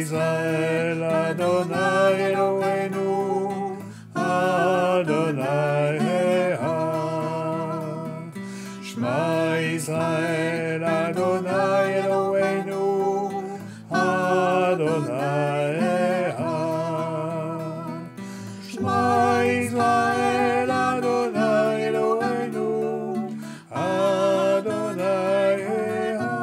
Israël, Adonai Eloheinu, Adonai Echad. Shema Israël, Adonai Eloheinu, Adonai Echad. Shema Israël, Adonai Eloheinu, Adonai Echad.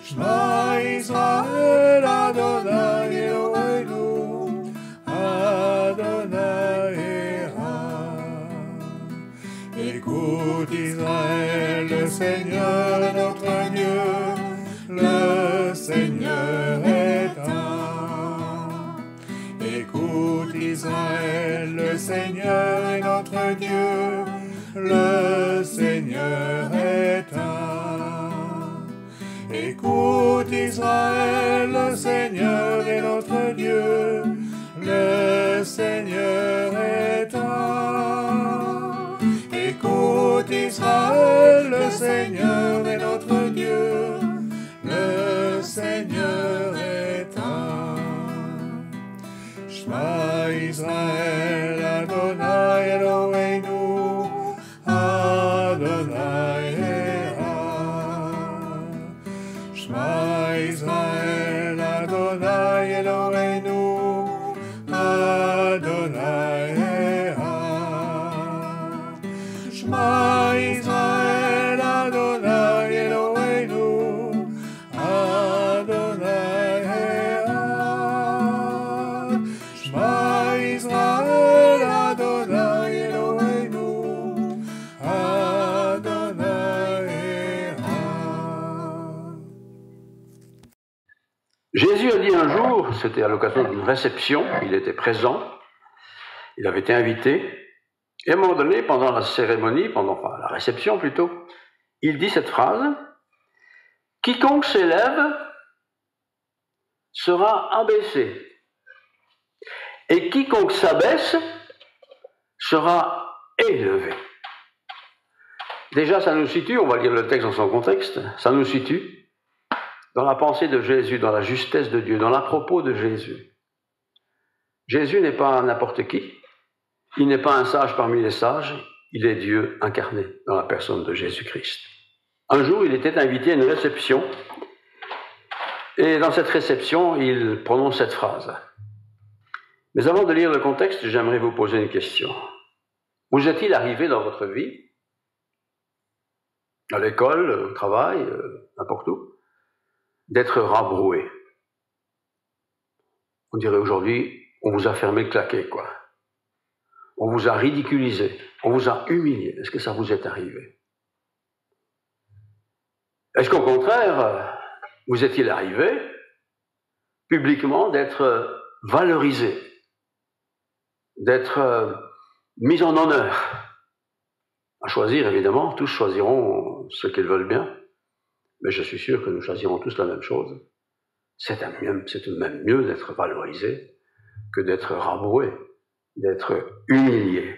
Shema Israël, Adonai Eloheinu, Adonai Echad. Écoute Israël, le Seigneur est notre Dieu, le Seigneur est un. Écoute Israël, le Seigneur est notre Dieu, le Seigneur est un. Écoute Israël, le Seigneur est notre Dieu, le Seigneur est un. Écoute Israël, le Seigneur est notre Dieu, le Seigneur est un. Shema Israël, Adonai Eloheinu, Adonai Echad. Shema Israël, Adonai Eloheinu, Adonai Echad. Shema Israël, Adonai Eloheinu, Adonai Echad. Shema Israël, Adonai Eloheinu, Adonai Echad. Jésus a dit un jour, c'était à l'occasion d'une réception, il était présent, il avait été invité, et à un moment donné, pendant la cérémonie, enfin la réception plutôt, il dit cette phrase, « Quiconque s'élève sera abaissé, et quiconque s'abaisse sera élevé. » Déjà, ça nous situe, on va lire le texte dans son contexte, ça nous situe dans la pensée de Jésus, dans la justesse de Dieu, dans l'à-propos de Jésus. Jésus n'est pas n'importe qui, il n'est pas un sage parmi les sages, il est Dieu incarné dans la personne de Jésus-Christ. Un jour, il était invité à une réception, et dans cette réception, il prononce cette phrase. Mais avant de lire le contexte, j'aimerais vous poser une question. Vous est-il arrivé dans votre vie, à l'école, au travail, n'importe où, d'être rabroué? On dirait aujourd'hui, on vous a fermé le claquet, quoi. On vous a ridiculisé, on vous a humilié. Est-ce que ça vous est arrivé? Est-ce qu'au contraire, vous est-il arrivé, publiquement, d'être valorisé, d'être mis en honneur? À choisir, évidemment, tous choisiront ce qu'ils veulent bien, mais je suis sûr que nous choisirons tous la même chose. C'est même mieux d'être valorisé que d'être rabroué, d'être humilié.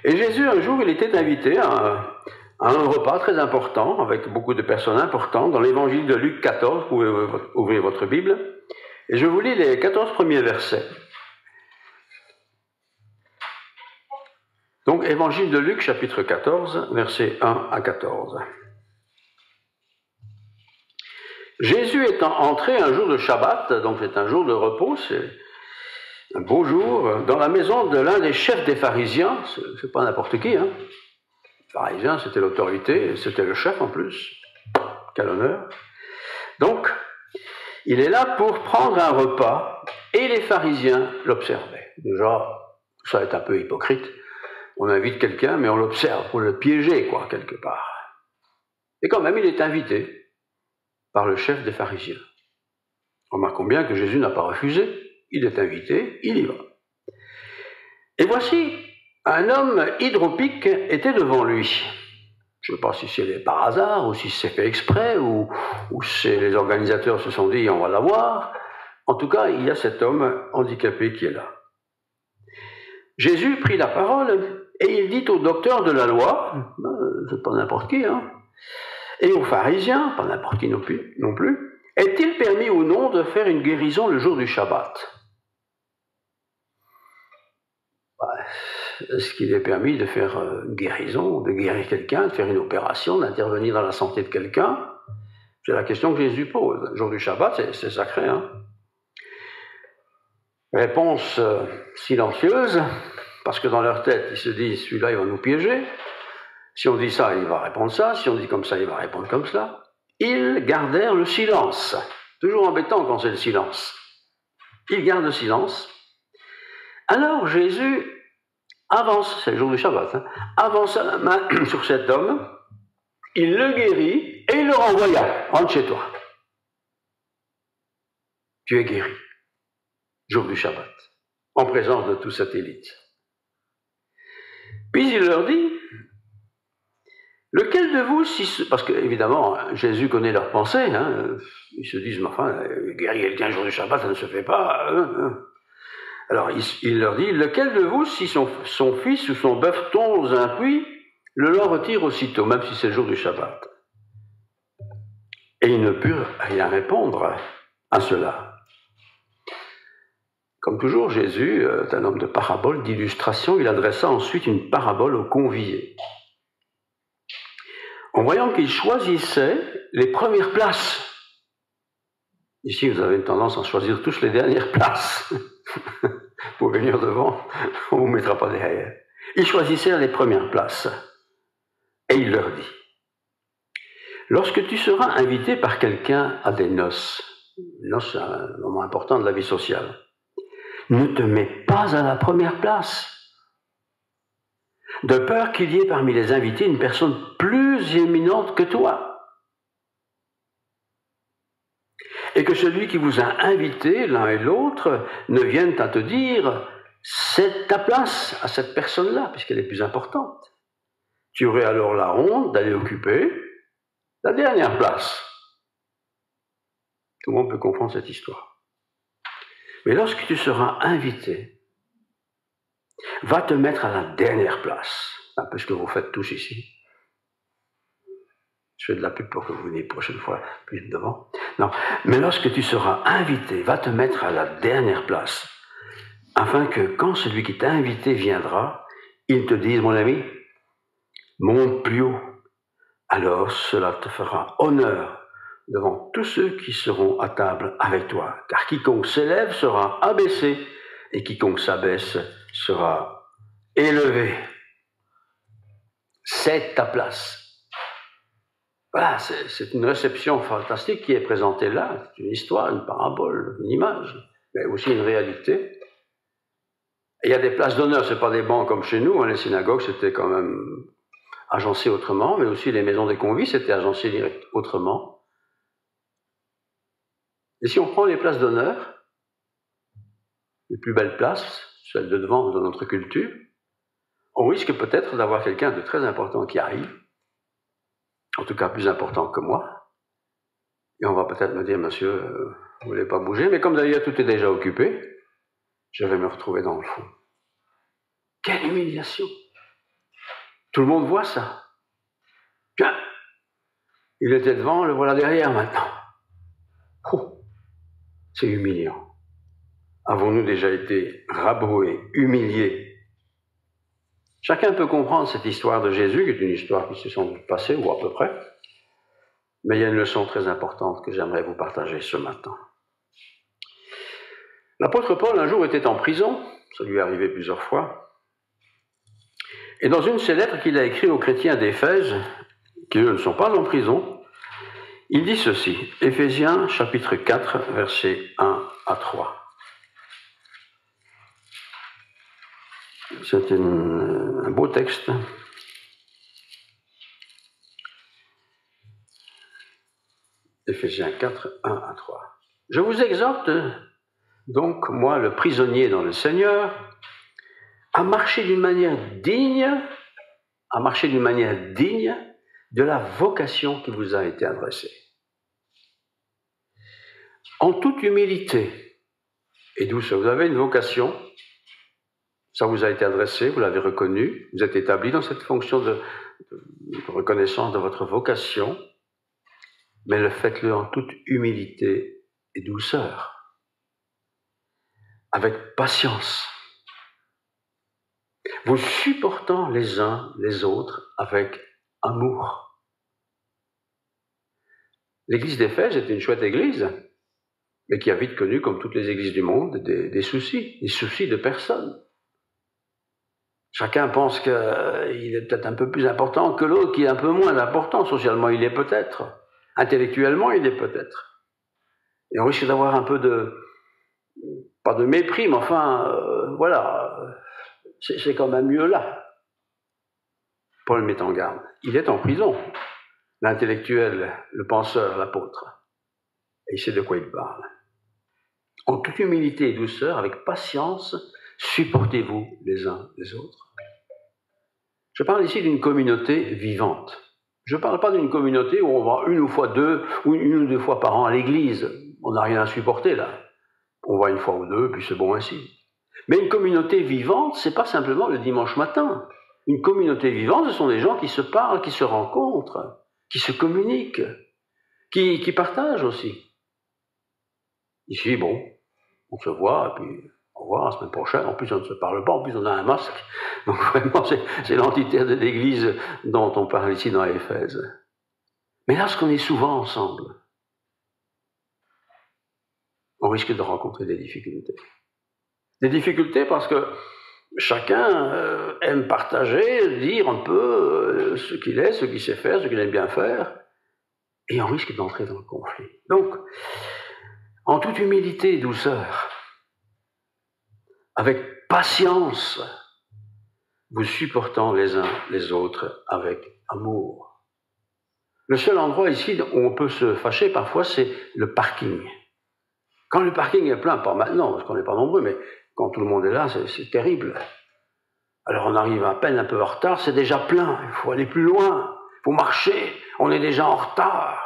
Et Jésus, un jour, il était invité à un repas très important, avec beaucoup de personnes importantes, dans l'évangile de Luc 14, vous pouvez ouvrir votre Bible, et je vous lis les 14 premiers versets. Donc, évangile de Luc, chapitre 14, versets 1 à 14. Jésus étant entré un jour de Shabbat, donc c'est un jour de repos, c'est un beau jour, dans la maison de l'un des chefs des pharisiens, c'est pas n'importe qui, hein. Le pharisien, c'était l'autorité, c'était le chef en plus, quel honneur. Donc, il est là pour prendre un repas, et les pharisiens l'observaient. Déjà, ça est un peu hypocrite, on invite quelqu'un, mais on l'observe pour le piéger, quoi, quelque part. Et quand même, il est invité par le chef des pharisiens. Remarquons bien que Jésus n'a pas refusé, il est invité, il y va. Et voici, un homme hydropique était devant lui. Je ne sais pas si c'est par hasard, ou si c'est fait exprès, ou les organisateurs se sont dit on va l'avoir. En tout cas, il y a cet homme handicapé qui est là. Jésus prit la parole et il dit au docteur de la loi, c'est pas n'importe qui, hein, et aux pharisiens, pas n'importe qui non plus, Est-il permis ou non de faire une guérison le jour du Shabbat? Est-ce qu'il est permis de faire une guérison, de guérir quelqu'un, de faire une opération, d'intervenir dans la santé de quelqu'un? C'est la question que Jésus pose. Le jour du Shabbat, c'est sacré, hein? Réponse silencieuse, parce que dans leur tête, ils se disent, celui-là, il va nous piéger. Si on dit ça, il va répondre ça. Si on dit comme ça, il va répondre comme ça. Ils gardèrent le silence. Toujours embêtant quand c'est le silence. Ils gardent le silence. Alors Jésus avance, c'est le jour du Shabbat, hein, avance la main sur cet homme, il le guérit et il le renvoya. Rentre chez toi. Tu es guéri. Jour du Shabbat, en présence de toute cette élite. Puis il leur dit, lequel de vous, parce que évidemment Jésus connaît leurs pensées, hein, ils se disent, mais enfin, guérir quelqu'un jour du Shabbat, ça ne se fait pas. Alors il leur dit, lequel de vous, si son fils ou son bœuf tombe dans un puits, le retire aussitôt, même si c'est le jour du Shabbat. Et ils ne purent rien répondre à cela. Comme toujours, Jésus est un homme de parabole, d'illustration. Il adressa ensuite une parabole aux conviés. En voyant qu'ils choisissaient les premières places. Ici, vous avez une tendance à choisir tous les dernières places. Pour venir devant, on ne vous mettra pas derrière. Ils choisissèrent les premières places. Et il leur dit, lorsque tu seras invité par quelqu'un à des noces, les noces, c'est un moment important de la vie sociale, ne te mets pas à la première place, de peur qu'il y ait parmi les invités une personne plus éminente que toi, et que celui qui vous a invité, l'un et l'autre, ne vienne à te dire « c'est ta place à cette personne-là, puisqu'elle est plus importante ». Tu aurais alors la honte d'aller occuper la dernière place. Tout le monde peut comprendre cette histoire. Mais lorsque tu seras invité, va te mettre à la dernière place. C'est un peu ce que vous faites tous ici. Je fais de la pub pour que vous veniez la prochaine fois plus devant. Non, mais lorsque tu seras invité, va te mettre à la dernière place, afin que quand celui qui t'a invité viendra, il te dise, mon ami, monte plus haut. Alors cela te fera honneur devant tous ceux qui seront à table avec toi. Car quiconque s'élève sera abaissé, et quiconque s'abaisse sera élevé. C'est ta place. Voilà, c'est une réception fantastique qui est présentée là. C'est une histoire, une parabole, une image, mais aussi une réalité. Et il y a des places d'honneur, ce n'est pas des bancs comme chez nous, hein, les synagogues c'était quand même agencé autrement, mais aussi les maisons des convives c'était agencé direct autrement. Et si on prend les places d'honneur, les plus belles places, celles de devant de notre culture, on risque peut-être d'avoir quelqu'un de très important qui arrive, en tout cas plus important que moi, et on va peut-être me dire, monsieur, vous ne voulez pas bouger, mais comme d'ailleurs tout est déjà occupé, je vais me retrouver dans le fond. Quelle humiliation! Tout le monde voit ça. Tiens, il était devant, le voilà derrière maintenant. Oh, c'est humiliant. Avons-nous déjà été rabroués, humiliés? Chacun peut comprendre cette histoire de Jésus, qui est une histoire qui s'est sans doute passée, ou à peu près, mais il y a une leçon très importante que j'aimerais vous partager ce matin. L'apôtre Paul, un jour, était en prison, ça lui est arrivé plusieurs fois, et dans une de ses lettres qu'il a écrites aux chrétiens d'Éphèse, qui eux ne sont pas en prison, il dit ceci, Éphésiens chapitre 4, versets 1 à 3. C'est un beau texte. Éphésiens 4, 1 à 3. Je vous exhorte, donc, moi, le prisonnier dans le Seigneur, à marcher d'une manière digne de la vocation qui vous a été adressée. En toute humilité et douceur. Vous avez une vocation, ça vous a été adressé, vous l'avez reconnu, vous êtes établi dans cette fonction de reconnaissance de votre vocation. mais faites-le en toute humilité et douceur, avec patience, vous supportant les uns les autres avec amour. L'église d'Éphèse est une chouette église, mais qui a vite connu, comme toutes les églises du monde, des soucis de personnes. Chacun pense qu'il est peut-être un peu plus important que l'autre, qui est un peu moins important. Socialement, il est peut-être. Intellectuellement, il est peut-être. Et on risque d'avoir un peu pas de mépris, mais enfin, voilà, c'est quand même mieux là. Paul met en garde. Il est en prison, l'intellectuel, le penseur, l'apôtre. Et il sait de quoi il parle. En toute humilité et douceur, avec patience, supportez-vous les uns les autres. Je parle ici d'une communauté vivante. Je ne parle pas d'une communauté où on va une ou deux fois par an à l'église. On n'a rien à supporter là. On va une fois ou deux, puis c'est bon ainsi. Mais une communauté vivante, ce n'est pas simplement le dimanche matin. Une communauté vivante, ce sont des gens qui se parlent, qui se rencontrent, qui se communiquent, qui partagent aussi. Ici, bon, on se voit, et puis au revoir la semaine prochaine. En plus, on ne se parle pas, en plus, on a un masque. Donc vraiment, c'est l'antithèse de l'Église dont on parle ici dans Éphèse. Mais lorsqu'on est souvent ensemble, on risque de rencontrer des difficultés. Des difficultés parce que chacun aime partager, dire un peu ce qu'il est, ce qu'il sait faire, ce qu'il aime bien faire, et on risque d'entrer dans le conflit. Donc, en toute humilité et douceur, avec patience, vous supportant les uns les autres avec amour. Le seul endroit ici où on peut se fâcher parfois, c'est le parking. Quand le parking est plein, pas maintenant, parce qu'on n'est pas nombreux, mais quand tout le monde est là, c'est terrible. Alors on arrive à peine un peu en retard, c'est déjà plein, il faut aller plus loin, il faut marcher, on est déjà en retard.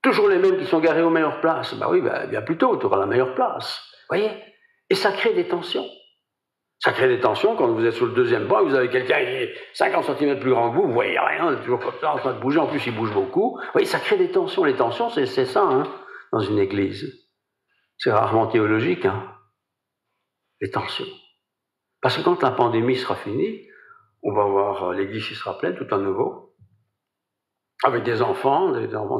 Toujours les mêmes qui sont garés aux meilleures places. Ben oui, bien plus tôt, tu auras la meilleure place. Vous voyez? Et ça crée des tensions. Ça crée des tensions quand vous êtes sur le deuxième banc et vous avez quelqu'un qui est 50 cm plus grand que vous voyez rien, vous êtes toujours comme ça, en train de bouger, en plus il bouge beaucoup. Vous voyez, ça crée des tensions. Les tensions, c'est ça, hein, dans une église. C'est rarement théologique, hein, les tensions. Parce que quand la pandémie sera finie, on va voir l'église qui sera pleine, tout à nouveau, avec des enfants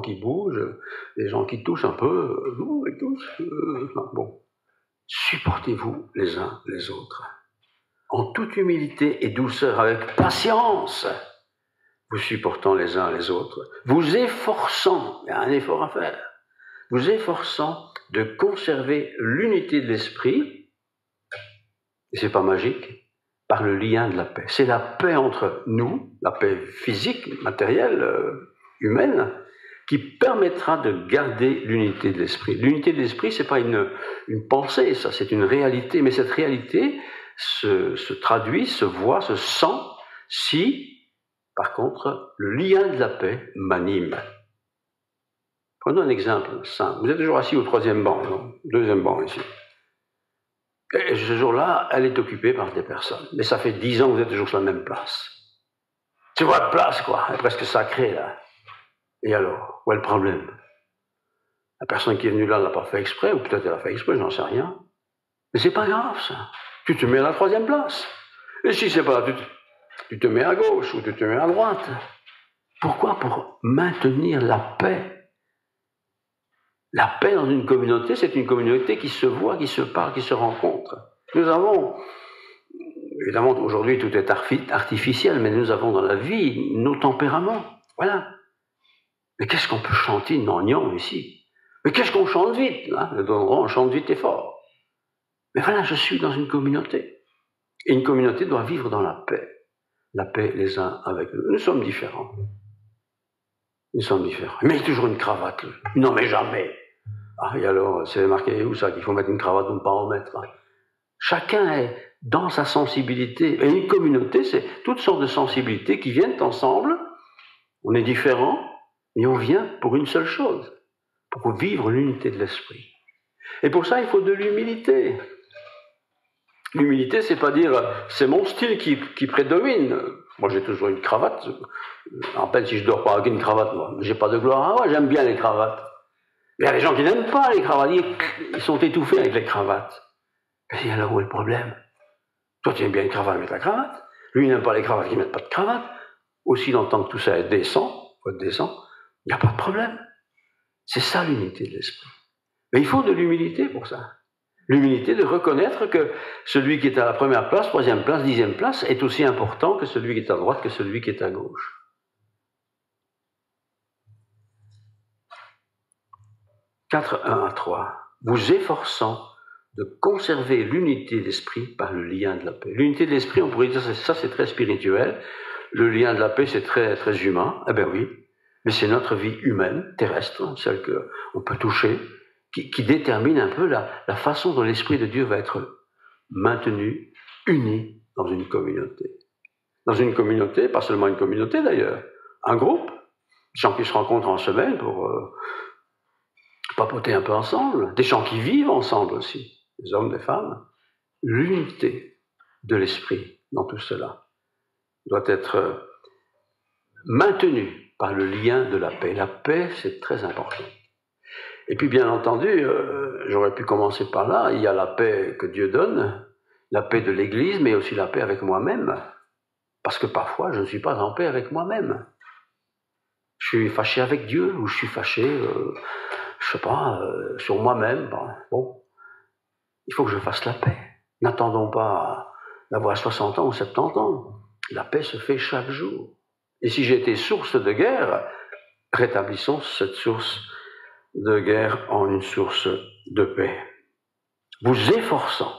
qui bougent, des gens qui touchent un peu, ils touchent, bon. Supportez-vous les uns les autres. En toute humilité et douceur, avec patience, vous supportant les uns les autres, vous efforçant, il y a un effort à faire, vous efforçant de conserver l'unité de l'esprit, et c'est pas magique, par le lien de la paix. C'est la paix entre nous, la paix physique, matérielle, humaine, qui permettra de garder l'unité de l'esprit. L'unité de l'esprit, c'est pas une pensée, ça, c'est une réalité, mais cette réalité se traduit, se voit, se sent si, par contre, le lien de la paix m'anime. Prenons un exemple simple. Vous êtes toujours assis au troisième banc, non? Deuxième banc ici. Et ce jour-là, elle est occupée par des personnes. Mais ça fait 10 ans que vous êtes toujours sur la même place. C'est votre place, quoi. Elle est presque sacrée, là. Et alors, où est le problème? La personne qui est venue là ne l'a pas fait exprès, ou peut-être elle a fait exprès, j'en sais rien. Mais c'est pas grave, ça. Tu te mets à la troisième place. Et si c'est pas là, tu te mets à gauche ou tu te mets à droite. Pourquoi? Pour maintenir la paix. La paix dans une communauté, c'est une communauté qui se voit, qui se parle, qui se rencontre. Nous avons, évidemment, aujourd'hui tout est artificiel, mais nous avons dans la vie nos tempéraments. Voilà. Mais qu'est-ce qu'on peut chanter gnangnan ici? Mais qu'est-ce qu'on chante vite, hein? On chante vite et fort. Mais voilà, je suis dans une communauté. Et une communauté doit vivre dans la paix. La paix les uns avec les autres. Nous sommes différents. Nous sommes différents. Mais il y a toujours une cravate. Non, mais jamais. Ah, et alors, c'est marqué où ça, qu'il faut mettre une cravate ou ne pas en mettre, hein? Chacun est dans sa sensibilité. Et une communauté, c'est toutes sortes de sensibilités qui viennent ensemble. On est différents, mais on vient pour une seule chose. Pour vivre l'unité de l'esprit. Et pour ça, il faut de l'humilité. L'humilité, c'est pas dire c'est mon style qui prédomine. Moi, j'ai toujours une cravate. En peine si je dors pas avec une cravate, moi. J'ai pas de gloire. Ah ouais, j'aime bien les cravates. Mais il y a des gens qui n'aiment pas les cravates. Ils sont étouffés avec les cravates. Et alors, où est le problème? Toi, tu aimes bien une cravate, mets ta cravate. Lui, il n'aime pas les cravates qui ne mettent pas de cravate. Aussi longtemps que tout ça est décent, il n'y a pas de problème. C'est ça l'unité de l'esprit. Mais il faut de l'humilité pour ça. L'humilité de reconnaître que celui qui est à la première place, troisième place, 10e place est aussi important que celui qui est à droite, que celui qui est à gauche. 4:1-3. Vous efforçant de conserver l'unité d'esprit par le lien de la paix. L'unité de l'esprit, on pourrait dire ça, c'est très spirituel. Le lien de la paix, c'est très, très humain. Eh bien oui, mais c'est notre vie humaine, terrestre, celle qu'on peut toucher, qui détermine un peu la façon dont l'Esprit de Dieu va être maintenu, uni dans une communauté. Dans une communauté, pas seulement une communauté d'ailleurs, un groupe, des gens qui se rencontrent en semaine pour papoter un peu ensemble, des gens qui vivent ensemble aussi, des hommes, des femmes. L'unité de l'Esprit dans tout cela doit être maintenue par le lien de la paix. La paix, c'est très important. Et puis, bien entendu, j'aurais pu commencer par là, il y a la paix que Dieu donne, la paix de l'Église, mais aussi la paix avec moi-même. Parce que parfois, je ne suis pas en paix avec moi-même. Je suis fâché avec Dieu, ou je suis fâché, je sais pas, sur moi-même. Bon, il faut que je fasse la paix. N'attendons pas d'avoir 60 ans ou 70 ans. La paix se fait chaque jour. Et si j'ai été source de guerre, rétablissons cette source de guerre en une source de paix. Vous efforçant,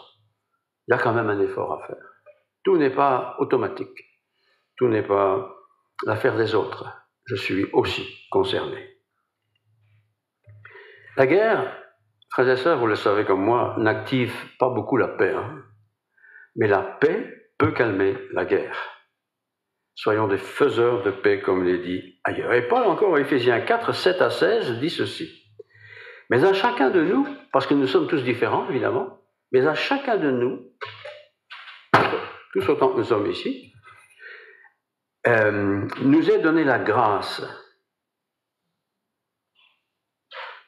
il y a quand même un effort à faire. Tout n'est pas automatique. Tout n'est pas l'affaire des autres. Je suis aussi concerné. La guerre, frères et sœurs, vous le savez comme moi, n'active pas beaucoup la paix. Mais la paix peut calmer la guerre. Soyons des faiseurs de paix, comme il est dit ailleurs. Et Paul, encore, Éphésiens 4, 7-16, dit ceci. Mais à chacun de nous, parce que nous sommes tous différents, évidemment, mais à chacun de nous, tous autant que nous sommes ici, nous est donnée la grâce.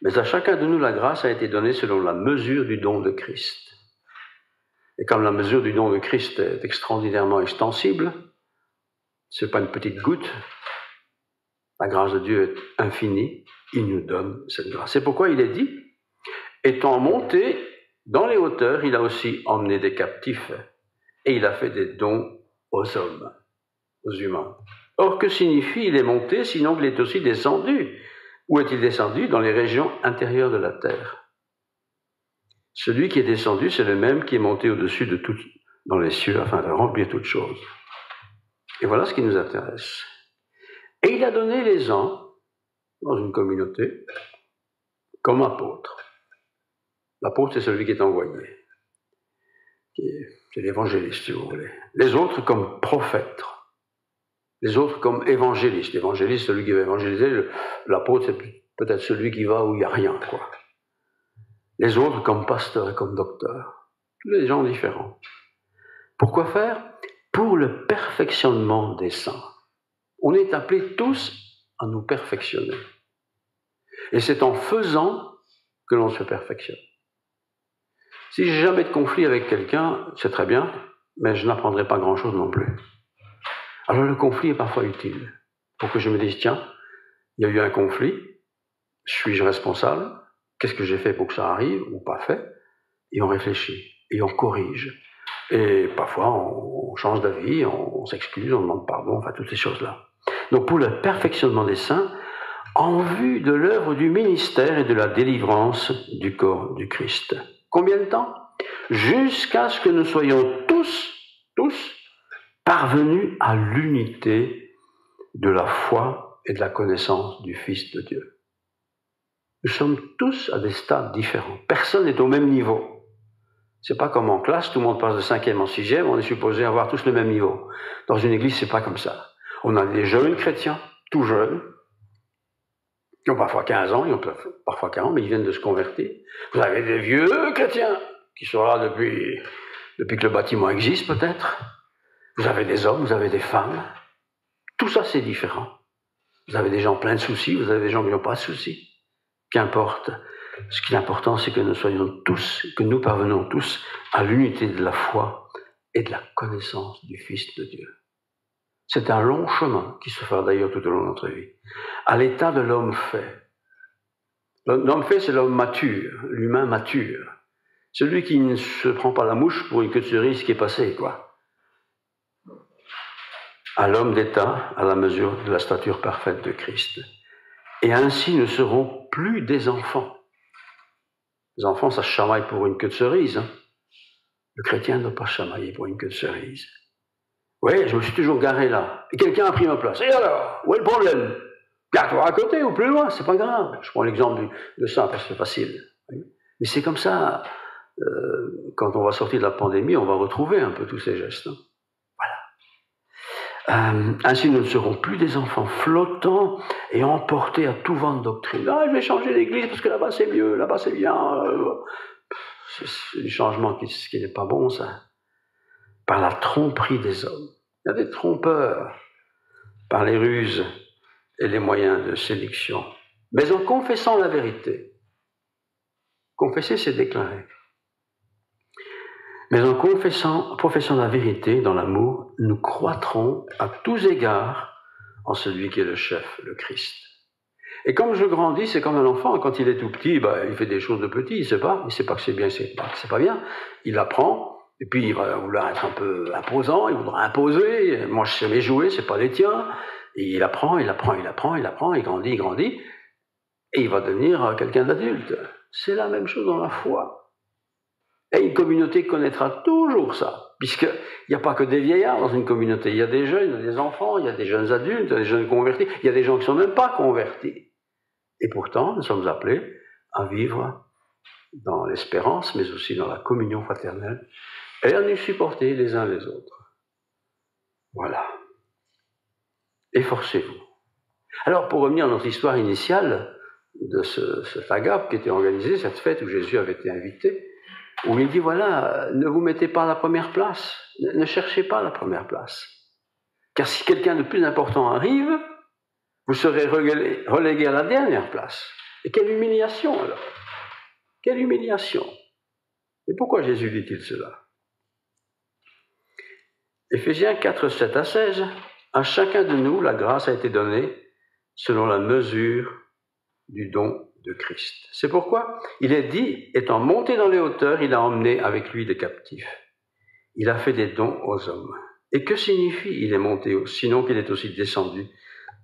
Mais à chacun de nous, la grâce a été donnée selon la mesure du don de Christ. Et comme la mesure du don de Christ est extraordinairement extensible, ce n'est pas une petite goutte, la grâce de Dieu est infinie, il nous donne cette grâce. C'est pourquoi il est dit, étant monté dans les hauteurs, il a aussi emmené des captifs et il a fait des dons aux hommes, aux humains. Or, que signifie il est monté, sinon qu'il est aussi descendu? Où est-il descendu? Dans les régions intérieures de la terre. Celui qui est descendu, c'est le même qui est monté au-dessus de tout, dans les cieux, afin de remplir toutes choses. Et voilà ce qui nous intéresse. Et il a donné les uns, dans une communauté, comme apôtres. L'apôtre, c'est celui qui est envoyé. C'est l'évangéliste, si vous voulez. Les autres comme prophètes. Les autres comme évangélistes. L'évangéliste, celui qui va évangéliser. L'apôtre, c'est peut-être celui qui va où il n'y a rien, quoi. Les autres comme pasteurs et comme docteurs. Tous les gens différents. Pourquoi faire? Pour le perfectionnement des saints. On est appelés tous à nous perfectionner. Et c'est en faisant que l'on se perfectionne. Si j'ai jamais de conflit avec quelqu'un, c'est très bien, mais je n'apprendrai pas grand-chose non plus. Alors le conflit est parfois utile, pour que je me dise, tiens, il y a eu un conflit, suis-je responsable? Qu'est-ce que j'ai fait pour que ça arrive, ou pas fait? Et on réfléchit, et on corrige. Et parfois, on change d'avis, on s'excuse, on demande pardon, enfin toutes ces choses-là. Donc pour le perfectionnement des saints, en vue de l'œuvre du ministère et de la délivrance du corps du Christ. Combien de temps? Jusqu'à ce que nous soyons tous parvenus à l'unité de la foi et de la connaissance du Fils de Dieu. Nous sommes tous à des stades différents. Personne n'est au même niveau. C'est pas comme en classe, tout le monde passe de 5e en 6e, on est supposé avoir tous le même niveau. Dans une église, c'est pas comme ça. On a des jeunes chrétiens, tout jeunes, qui ont parfois 15 ans, ils ont parfois 40, mais ils viennent de se convertir. Vous avez des vieux chrétiens qui sont là depuis que le bâtiment existe, peut-être. Vous avez des hommes, vous avez des femmes. Tout ça, c'est différent. Vous avez des gens pleins de soucis, vous avez des gens qui n'ont pas de soucis. Qu'importe. Ce qui est important, c'est que nous parvenons tous à l'unité de la foi et de la connaissance du Fils de Dieu. C'est un long chemin qui se fera d'ailleurs tout au long de notre vie. À l'état de l'homme fait. L'homme fait, c'est l'homme mature, l'humain mature. Celui qui ne se prend pas la mouche pour une queue de cerise qui est passée, quoi. À l'homme d'état, à la mesure de la stature parfaite de Christ. Et ainsi, nous serons plus des enfants. Les enfants, ça se chamaille pour une queue de cerise. Hein. Le chrétien ne doit pas chamailler pour une queue de cerise. Oui, je me suis toujours garé là. Et quelqu'un a pris ma place. Et alors, où est le problème? Garde-toi à côté ou plus loin, c'est pas grave. Je prends l'exemple de ça parce que c'est facile. Mais c'est comme ça, quand on va sortir de la pandémie, on va retrouver un peu tous ces gestes. Hein. Ainsi, nous ne serons plus des enfants flottants et emportés à tout vent de doctrine. Ah, je vais changer d'église parce que là-bas c'est mieux, là-bas c'est bien. C'est du changement qui n'est pas bon, ça. Par la tromperie des hommes. Il y a des trompeurs par les ruses et les moyens de séduction. Mais en confessant la vérité, confesser, c'est déclarer. Mais en professant la vérité dans l'amour, nous croîtrons à tous égards en celui qui est le chef, le Christ. Et comme je grandis, c'est comme un enfant, quand il est tout petit, il fait des choses de petit, il sait pas que c'est bien, c'est pas bien. Il apprend, et puis il va vouloir être un peu imposant, il voudra imposer. Moi, je sais mes jouets, c'est pas les tiens. Et il apprend, il grandit, et il va devenir quelqu'un d'adulte. C'est la même chose dans la foi. Et une communauté connaîtra toujours ça, puisqu'il n'y a pas que des vieillards dans une communauté. Il y a des jeunes, il y a des enfants, il y a des jeunes adultes, il y a des jeunes convertis, il y a des gens qui ne sont même pas convertis. Et pourtant, nous sommes appelés à vivre dans l'espérance, mais aussi dans la communion fraternelle, et à nous supporter les uns les autres. Voilà. Efforcez-vous. Alors, pour revenir à notre histoire initiale de cet agape qui était organisé, cette fête où Jésus avait été invité, où il dit, voilà, ne vous mettez pas à la première place, ne cherchez pas la première place. Car si quelqu'un de plus important arrive, vous serez relégué à la dernière place. Et quelle humiliation alors! Quelle humiliation! Et pourquoi Jésus dit-il cela? Éphésiens 4, 7 à 16, à chacun de nous, la grâce a été donnée selon la mesure du don de Christ. C'est pourquoi il est dit, étant monté dans les hauteurs, il a emmené avec lui des captifs. Il a fait des dons aux hommes. Et que signifie il est monté, sinon qu'il est aussi descendu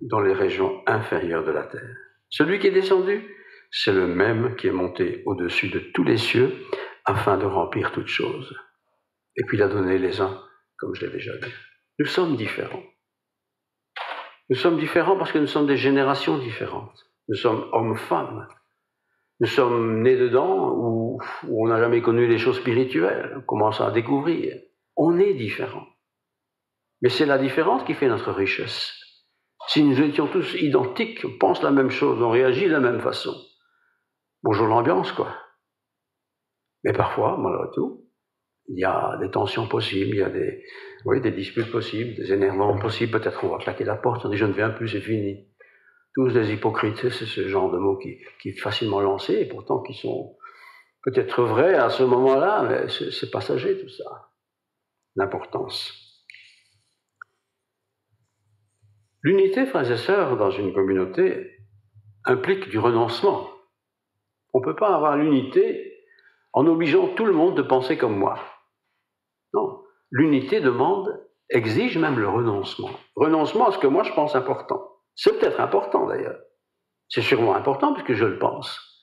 dans les régions inférieures de la terre? Celui qui est descendu, c'est le même qui est monté au-dessus de tous les cieux afin de remplir toutes choses. Et puis il a donné les uns, comme je l'ai déjà dit. Nous sommes différents. Nous sommes différents parce que nous sommes des générations différentes. Nous sommes hommes-femmes. Nous sommes nés dedans où on n'a jamais connu les choses spirituelles. On commence à découvrir. On est différents. Mais c'est la différence qui fait notre richesse. Si nous étions tous identiques, on pense la même chose, on réagit de la même façon. Bonjour l'ambiance, quoi. Mais parfois, malgré tout, il y a des tensions possibles, il y a des disputes possibles, des énervements possibles. Peut-être qu'on va claquer la porte, on dit je ne viens plus, c'est fini. Tous des hypocrites, c'est ce genre de mots qui est facilement lancé et pourtant qui sont peut-être vrais à ce moment-là, mais c'est passager tout ça. L'importance. L'unité, frères et sœurs, dans une communauté implique du renoncement. On ne peut pas avoir l'unité en obligeant tout le monde de penser comme moi. Non, l'unité exige même le renoncement. Renoncement à ce que moi je pense important. C'est peut-être important d'ailleurs. C'est sûrement important puisque je le pense.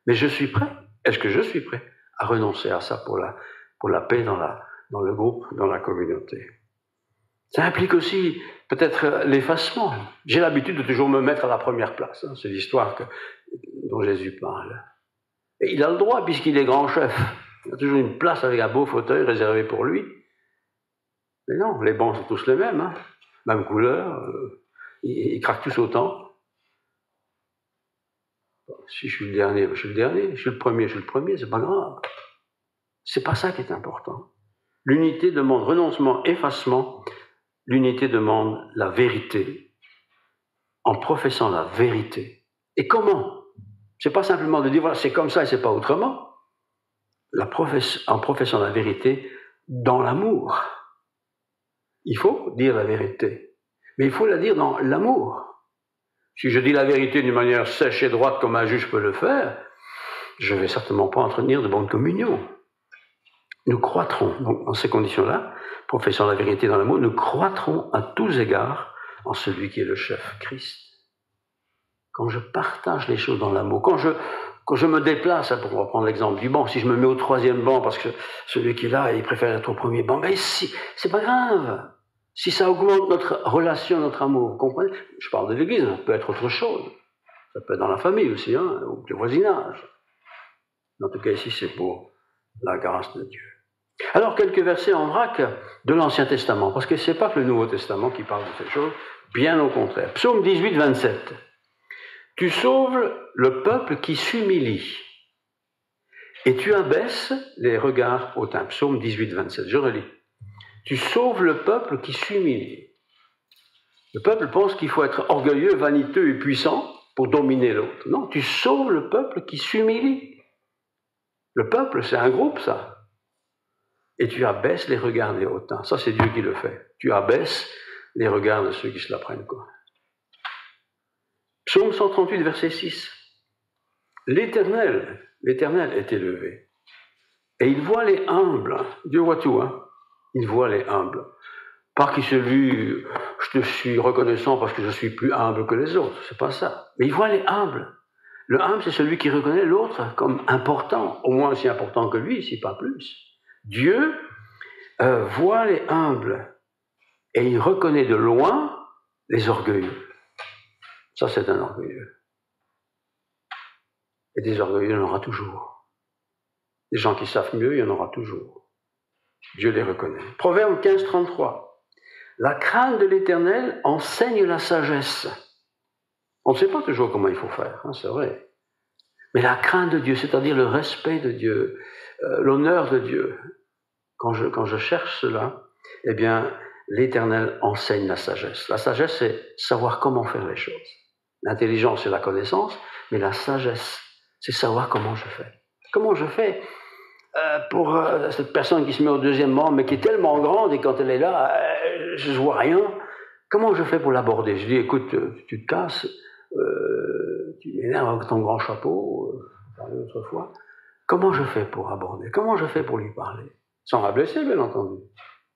Mais je suis prêt. Est-ce que je suis prêt à renoncer à ça pour la paix dans le groupe, dans la communauté? Ça implique aussi peut-être l'effacement. J'ai l'habitude de toujours me mettre à la première place. Hein. C'est l'histoire dont Jésus parle. Et il a le droit puisqu'il est grand chef. Il a toujours une place avec un beau fauteuil réservé pour lui. Mais non, les bancs sont tous les mêmes. Hein. Même couleur. Ils craquent tous autant. Si je suis le dernier, je suis le dernier. Je suis le premier, c'est pas grave. C'est pas ça qui est important. L'unité demande renoncement, effacement, l'unité demande la vérité, en professant la vérité. Et comment? C'est pas simplement de dire, voilà, c'est comme ça et c'est pas autrement. En professant la vérité dans l'amour. Il faut dire la vérité, mais il faut la dire dans l'amour. Si je dis la vérité d'une manière sèche et droite comme un juge peut le faire, je ne vais certainement pas entretenir de bonne communion. Nous croîtrons, donc, dans ces conditions-là, professant la vérité dans l'amour, nous croîtrons à tous égards en celui qui est le chef, Christ. Quand je partage les choses dans l'amour, quand je me déplace, pour reprendre l'exemple du banc, si je me mets au 3e banc parce que celui qui est là, il préfère être au 1er banc, mais si, c'est pas grave. Si ça augmente notre relation, notre amour, vous comprenez? Je parle de l'église, ça peut être autre chose. Ça peut être dans la famille aussi, ou le voisinage. En tout cas, ici, c'est pour la grâce de Dieu. Alors, quelques versets en vrac de l'Ancien Testament, parce que ce n'est pas que le Nouveau Testament qui parle de ces choses, bien au contraire. Psaume 18, 27. Tu sauves le peuple qui s'humilie, et tu abaisses les regards hautains. Psaume 18, 27, je relis. Tu sauves le peuple qui s'humilie. Le peuple pense qu'il faut être orgueilleux, vaniteux et puissant pour dominer l'autre. Non, tu sauves le peuple qui s'humilie. Le peuple, c'est un groupe, ça. Et tu abaisses les regards des hautains. Ça, c'est Dieu qui le fait. Tu abaisses les regards de ceux qui se la prennent, quoi. Psaume 138, verset 6. L'Éternel est élevé. Et il voit les humbles. Dieu voit tout, hein. Il voit les humbles. Pas qu'il se lui, je te suis reconnaissant parce que je suis plus humble que les autres. C'est pas ça. Mais il voit les humbles. Le humble, c'est celui qui reconnaît l'autre comme important, au moins aussi important que lui, si pas plus. Dieu voit les humbles et il reconnaît de loin les orgueilleux. Ça, c'est un orgueilleux. Et des orgueilleux, il y en aura toujours. Des gens qui savent mieux, il y en aura toujours. Dieu les reconnaît. Proverbe 15, 33. La crainte de l'Éternel enseigne la sagesse. On ne sait pas toujours comment il faut faire, hein, c'est vrai. Mais la crainte de Dieu, c'est-à-dire le respect de Dieu, l'honneur de Dieu, quand je cherche cela, eh bien, l'Éternel enseigne la sagesse. La sagesse, c'est savoir comment faire les choses. L'intelligence, c'est la connaissance, mais la sagesse, c'est savoir comment je fais. Comment je fais pour cette personne qui se met au 2e rang, mais qui est tellement grande, et quand elle est là, je ne vois rien. Comment je fais pour l'aborder? Je dis, écoute, tu te casses, tu m'énerves avec ton grand chapeau, on parlait autrefois. Comment je fais pour aborder? Comment je fais pour lui parler? Sans la blesser, bien entendu.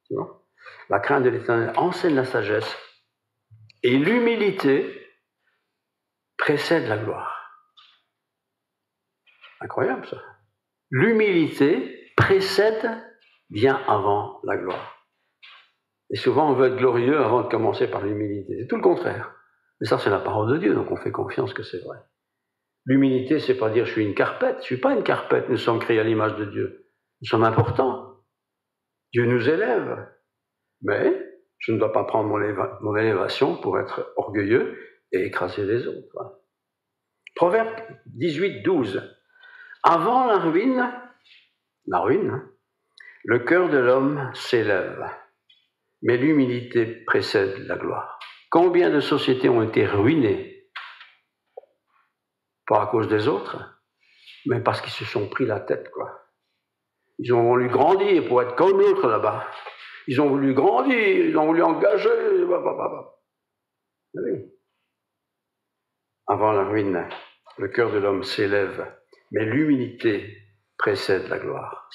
Tu vois? La crainte de l'Éternel enseigne la sagesse, et l'humilité précède la gloire. Incroyable, ça. L'humilité précède bien avant la gloire. Et souvent, on veut être glorieux avant de commencer par l'humilité. C'est tout le contraire. Mais ça, c'est la parole de Dieu, donc on fait confiance que c'est vrai. L'humilité, c'est pas dire je suis une carpette. Je suis pas une carpette, nous sommes créés à l'image de Dieu. Nous sommes importants. Dieu nous élève. Mais je ne dois pas prendre mon élévation pour être orgueilleux et écraser les autres. Proverbe 18, 12. Avant la ruine, le cœur de l'homme s'élève, mais l'humilité précède la gloire. Combien de sociétés ont été ruinées, pas à cause des autres, mais parce qu'ils se sont pris la tête, quoi. Ils ont voulu grandir pour être comme l'autre là-bas. Ils ont voulu grandir, ils ont voulu engager. Oui. Avant la ruine, le cœur de l'homme s'élève, mais l'humilité précède la gloire.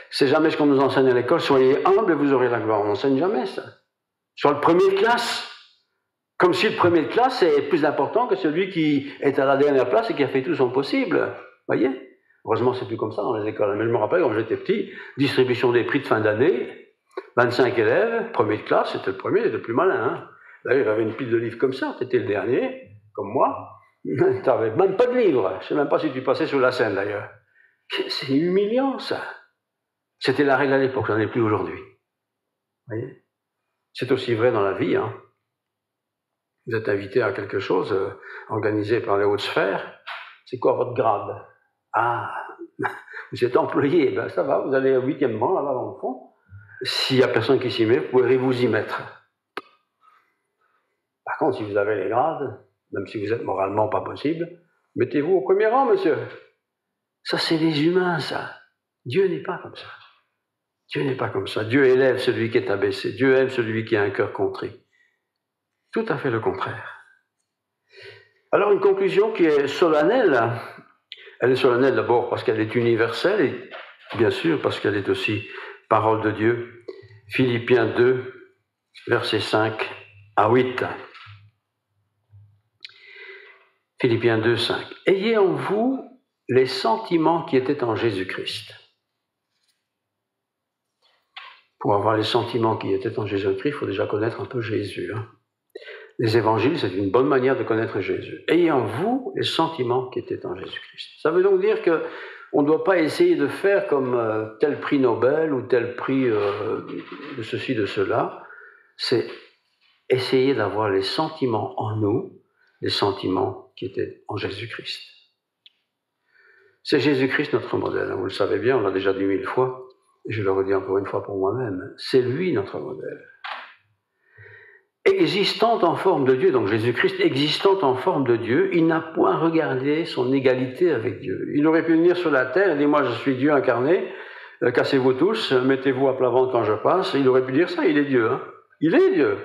C'est jamais ce qu'on nous enseigne à l'école. Soyez humble et vous aurez la gloire. On n'enseigne jamais ça. Sur le premier de classe, comme si le premier de classe est plus important que celui qui est à la dernière place et qui a fait tout son possible. Voyez? Heureusement, c'est plus comme ça dans les écoles. Mais je me rappelle, quand j'étais petit, distribution des prix de fin d'année, 25 élèves, premier de classe, c'était le premier, c'était le plus malin. Hein. D'ailleurs, il avait une pile de livres comme ça, tu étais le dernier, comme moi. Tu n'avais même pas de livres. Je ne sais même pas si tu passais sur la scène, d'ailleurs. C'est humiliant, ça. C'était la règle à l'époque, ça n'en est plus aujourd'hui. Vous voyez? C'est aussi vrai dans la vie. Hein. Vous êtes invité à quelque chose organisé par les hautes sphères. C'est quoi votre grade? Ah, vous êtes employé, ben ça va, vous allez au 8e rang, là-bas dans le fond. S'il n'y a personne qui s'y met, vous pourrez vous y mettre. contre, si vous avez les grades, même si vous êtes moralement pas possible, mettez-vous au premier rang, monsieur. Ça, c'est les humains, ça. Dieu n'est pas comme ça. Dieu n'est pas comme ça. Dieu élève celui qui est abaissé. Dieu aime celui qui a un cœur contrit. Tout à fait le contraire. Alors, une conclusion qui est solennelle. Elle est solennelle d'abord parce qu'elle est universelle et bien sûr parce qu'elle est aussi parole de Dieu. Philippiens 2, versets 5 à 8. Philippiens 2, 5. Ayez en vous les sentiments qui étaient en Jésus-Christ. Pour avoir les sentiments qui étaient en Jésus-Christ, il faut déjà connaître un peu Jésus. Les évangiles, c'est une bonne manière de connaître Jésus. Ayez en vous les sentiments qui étaient en Jésus-Christ. Ça veut donc dire qu'on ne doit pas essayer de faire comme tel prix Nobel ou tel prix de ceci, de cela. C'est essayer d'avoir les sentiments en nous, les sentiments qui étaient en Jésus-Christ. C'est Jésus-Christ notre modèle. Vous le savez bien, on l'a déjà dit 1000 fois. Et je le redis encore une fois pour moi-même, c'est lui notre modèle. Existant en forme de Dieu, donc Jésus-Christ existant en forme de Dieu, il n'a point regardé son égalité avec Dieu. Il aurait pu venir sur la terre et dire, moi je suis Dieu incarné, cassez-vous tous, mettez-vous à plat ventre quand je passe. Il aurait pu dire ça, il est Dieu. Il est Dieu.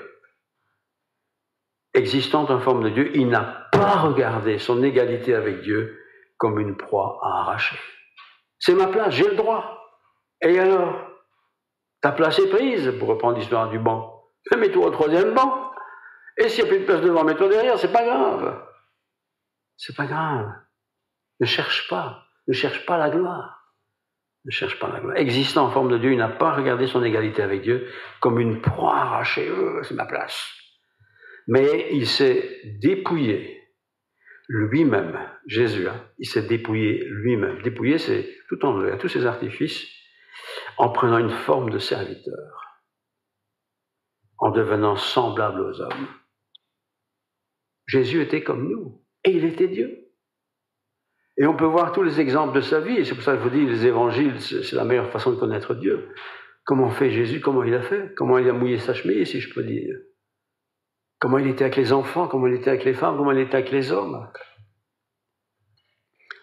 Existant en forme de Dieu, il n'a pas regardé son égalité avec Dieu comme une proie à arracher. C'est ma place, j'ai le droit. Et alors, ta place est prise, pour reprendre l'histoire du banc. Mets-toi au troisième banc. Et s'il n'y a plus de place devant, mets-toi derrière, c'est pas grave. C'est pas grave. Ne cherche pas la gloire. Ne cherche pas la gloire. Existant en forme de Dieu, il n'a pas regardé son égalité avec Dieu comme une proie arrachée. C'est ma place. Mais il s'est dépouillé lui-même. Jésus, il s'est dépouillé lui-même. Dépouillé, c'est tout enlever à tous ses artifices, en prenant une forme de serviteur, en devenant semblable aux hommes. Jésus était comme nous, et il était Dieu. Et on peut voir tous les exemples de sa vie, et c'est pour ça que je vous dis, les évangiles, c'est la meilleure façon de connaître Dieu. Comment fait Jésus, comment il a fait, comment il a mouillé sa chemise, si je peux dire. Comment il était avec les enfants, comment il était avec les femmes, comment il était avec les hommes.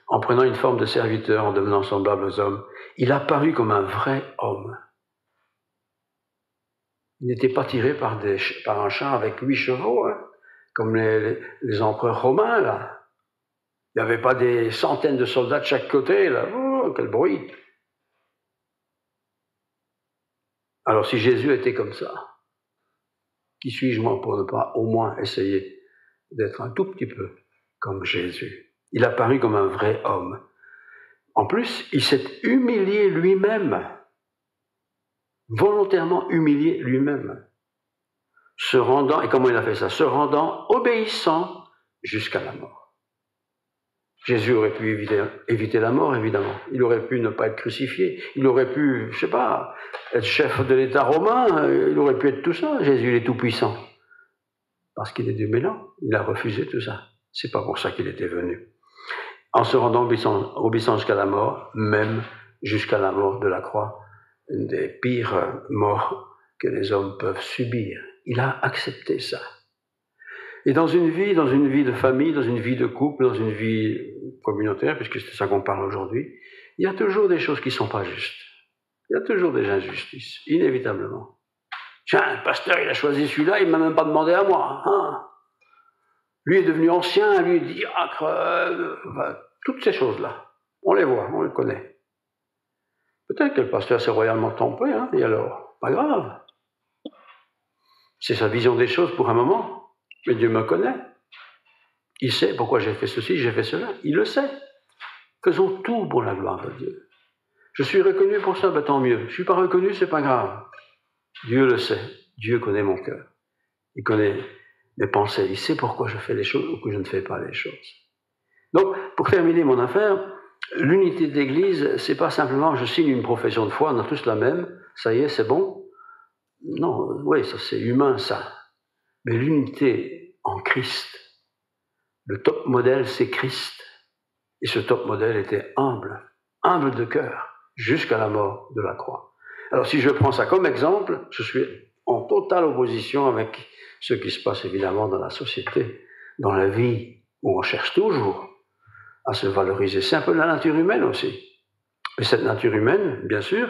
En prenant une forme de serviteur, en devenant semblable aux hommes, il a paru comme un vrai homme. Il n'était pas tiré par un char avec 8 chevaux, comme les empereurs romains, là. Il n'y avait pas des centaines de soldats de chaque côté, là. Oh, quel bruit! Alors si Jésus était comme ça, qui suis-je moi pour ne pas au moins essayer d'être un tout petit peu comme Jésus? Il a paru comme un vrai homme. En plus, il s'est humilié lui-même, volontairement humilié lui-même, se rendant, et comment il a fait ça? Se rendant obéissant jusqu'à la mort. Jésus aurait pu éviter la mort, évidemment. Il aurait pu ne pas être crucifié. Il aurait pu, je sais pas, être chef de l'État romain. Il aurait pu être tout ça. Jésus, il est tout puissant. Parce qu'il est Dieu, mais non, il a refusé tout ça. C'est pas pour ça qu'il était venu. En se rendant obéissant jusqu'à la mort, même jusqu'à la mort de la croix, une des pires morts que les hommes peuvent subir. Il a accepté ça. Et dans une vie de famille, dans une vie de couple, dans une vie communautaire, puisque c'est ça qu'on parle aujourd'hui, il y a toujours des choses qui ne sont pas justes. Il y a toujours des injustices, inévitablement. Tiens, le pasteur, il a choisi celui-là, il ne m'a même pas demandé à moi. Lui est devenu ancien, lui est diacre, toutes ces choses-là. On les voit, on les connaît. Peut-être que le pasteur s'est royalement trompé, et alors, pas grave. C'est sa vision des choses pour un moment, mais Dieu me connaît. Il sait pourquoi j'ai fait ceci, j'ai fait cela, il le sait. Faisons tout pour la gloire de Dieu. Je suis reconnu pour ça, tant mieux. Je ne suis pas reconnu, c'est pas grave. Dieu le sait, Dieu connaît mon cœur. Il connaît mes pensées, il sait pourquoi je fais les choses ou que je ne fais pas les choses. Donc, pour terminer mon affaire, l'unité de l'Église, c'est pas simplement je signe une profession de foi, on a tous la même, ça y est, c'est bon. Non, oui, ça c'est humain, ça. Mais l'unité en Christ, le top modèle, c'est Christ. Et ce top modèle était humble de cœur, jusqu'à la mort de la croix. Alors si je prends ça comme exemple, je suis en totale opposition avec ce qui se passe évidemment dans la société, dans la vie, où on cherche toujours à se valoriser. C'est un peu la nature humaine aussi. Et cette nature humaine, bien sûr,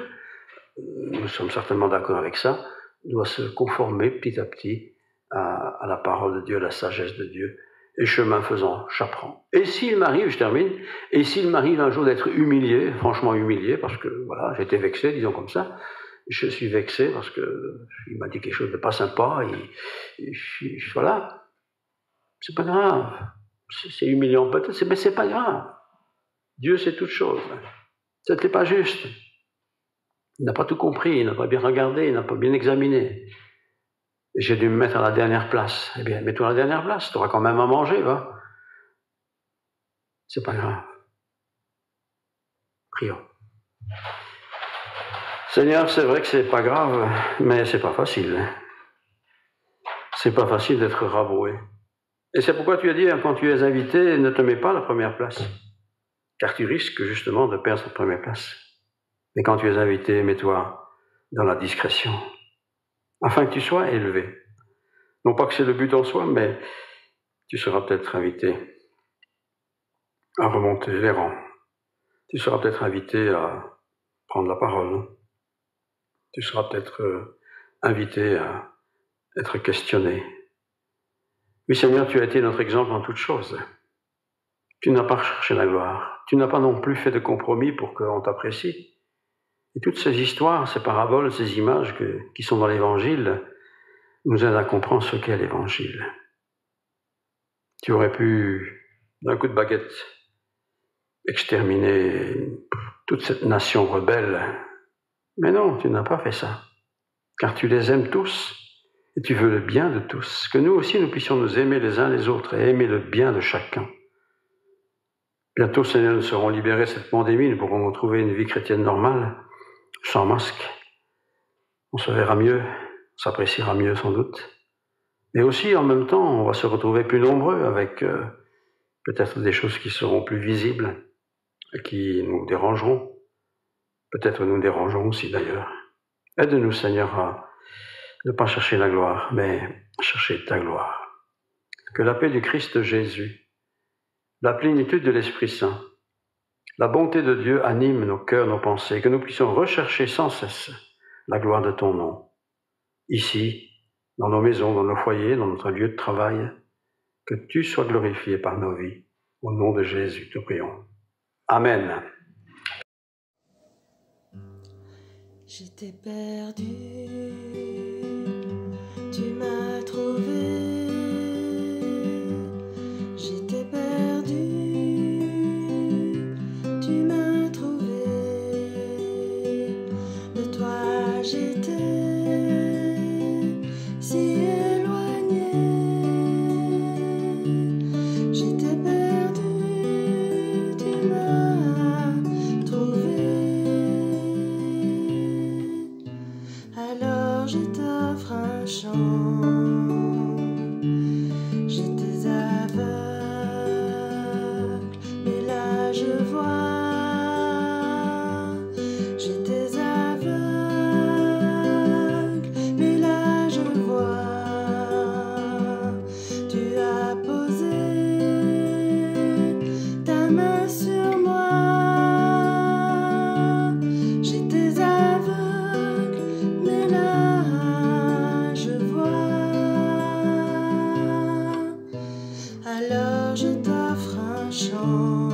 nous sommes certainement d'accord avec ça, doit se conformer petit à petit à la parole de Dieu, à la sagesse de Dieu. Et chemin faisant, j'apprends. Et s'il m'arrive, je termine, et s'il m'arrive un jour d'être humilié, franchement humilié, parce que voilà, j'étais vexé, disons comme ça, je suis vexé parce qu'il m'a dit quelque chose de pas sympa, voilà, c'est pas grave. C'est humiliant peut-être, mais c'est pas grave. Dieu sait toutes choses. C'était pas juste. Il n'a pas tout compris, il n'a pas bien regardé, il n'a pas bien examiné. Et j'ai dû me mettre à la dernière place. Eh bien, mets-toi à la dernière place, tu auras quand même à manger, va. C'est pas grave. Prions. Seigneur, c'est vrai que c'est pas grave, mais c'est pas facile. C'est pas facile d'être rabroué. Et c'est pourquoi tu as dit, quand tu es invité, ne te mets pas à la première place, car tu risques justement de perdre cette première place. Mais quand tu es invité, mets-toi dans la discrétion, afin que tu sois élevé. Non pas que c'est le but en soi, mais tu seras peut-être invité à remonter les rangs. Tu seras peut-être invité à prendre la parole. Tu seras peut-être invité à être questionné. Oui, Seigneur, tu as été notre exemple en toutes choses. Tu n'as pas cherché la gloire. Tu n'as pas non plus fait de compromis pour qu'on t'apprécie. Et toutes ces histoires, ces paraboles, ces images qui sont dans l'Évangile nous aident à comprendre ce qu'est l'Évangile. Tu aurais pu, d'un coup de baguette, exterminer toute cette nation rebelle. Mais non, tu n'as pas fait ça. Car tu les aimes tous et tu veux le bien de tous. Que nous aussi, nous puissions nous aimer les uns les autres et aimer le bien de chacun. Bientôt, Seigneur, nous serons libérés de cette pandémie. Nous pourrons retrouver une vie chrétienne normale, sans masque. On se verra mieux, on s'appréciera mieux sans doute. Mais aussi, en même temps, on va se retrouver plus nombreux avec peut-être des choses qui seront plus visibles et qui nous dérangeront. Peut-être nous dérangerons aussi d'ailleurs. Aide-nous, Seigneur, à ne pas chercher la gloire, mais chercher ta gloire. Que la paix du Christ Jésus, la plénitude de l'Esprit Saint, la bonté de Dieu anime nos cœurs, nos pensées, que nous puissions rechercher sans cesse la gloire de ton nom, ici, dans nos maisons, dans nos foyers, dans notre lieu de travail, que tu sois glorifié par nos vies. Au nom de Jésus, te prions. Amen. J'étais perdu, tu m'as trouvé. J'étais perdu, tu m'as trouvé. De toi j'étais si éloigné. J'étais perdu, tu m'as trouvé. Alors je t'offre un chant. J'étais aveugle, mais là je vois. J'étais aveugle, mais là je vois. Tu as posé ta main sur moi. J'étais aveugle, mais là je vois. Alors je t'offre un chant.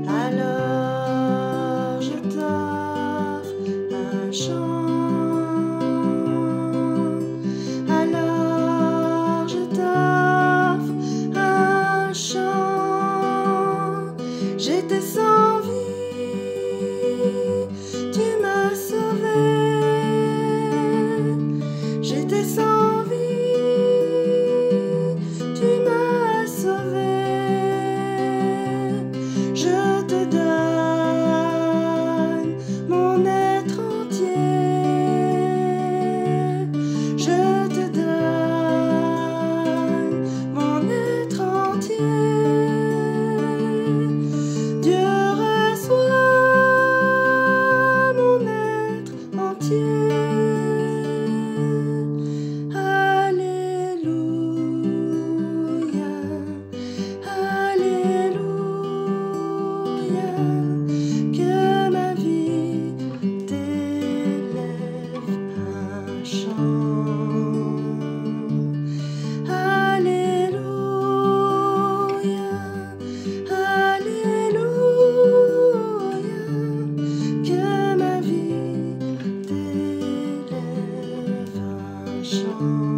Alors je t'offre un chant. Alors je t'offre un chant. J'étais sans vie, tu m'as sauvé. J'étais sans vie, tu m'as sauvé. Je te donne mon être entier. chant.